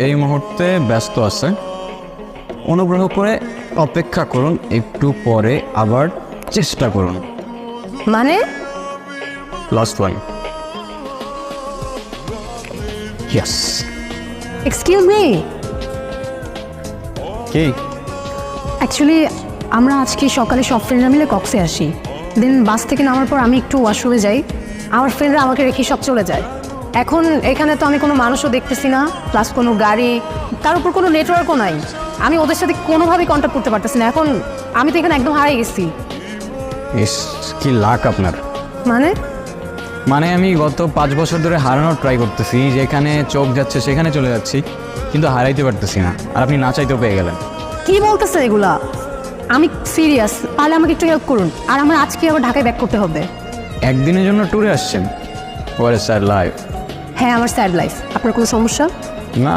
এই মুহূর্তে ব্যস্ত আছে, অনুগ্রহ করে অপেক্ষা করুন, একটু পরে আবার চেষ্টা করুন। মানে last one. Yes. Excuse me, কি? অ্যাকচুয়ালি আমরা আজকে সকালে সব ফ্রেন্ডরা মিলে কক্সে আসি। দেন বাস থেকে নামার পর আমি একটু ওয়াশরুমে যাই, আমার ফ্রেন্ডরা আমাকে রেখে সব চলে যায়। এখন এখানে তো আমি কোনো মানুষও দেখতেছি না, প্লাস কোনো গাড়ি, তার উপর কোনো নেটওয়ার্কও নাই। আমি ওদের সাথে কোনোভাবেই কন্ট্যাক্ট করতে পারতেছি না। এখন আমি তো এখানে একদম হারিয়ে গেছি। ইস, কি লাক আপনার। মানে আমি গত 5 বছর ধরে হারানোর ট্রাই করতেছি, যেখানে চোখ যাচ্ছে সেখানে চলে যাচ্ছি, কিন্তু হারাইতে পারতেছি না। আর আপনি না চাইতেও পেয়ে গেলেন। কি বলতেছেন এগুলা? আমি সিরিয়াস, তাহলে আমাকে একটু হেল্প করুন। আর আমার আজকে আবার ঢাকায় ব্যাক করতে হবে। একদিনের জন্য ট্যুরে আসছেন? War a sad life. হ্যাঁ, আমার স্যাড লাইফ। আপনার কোনো সমস্যা?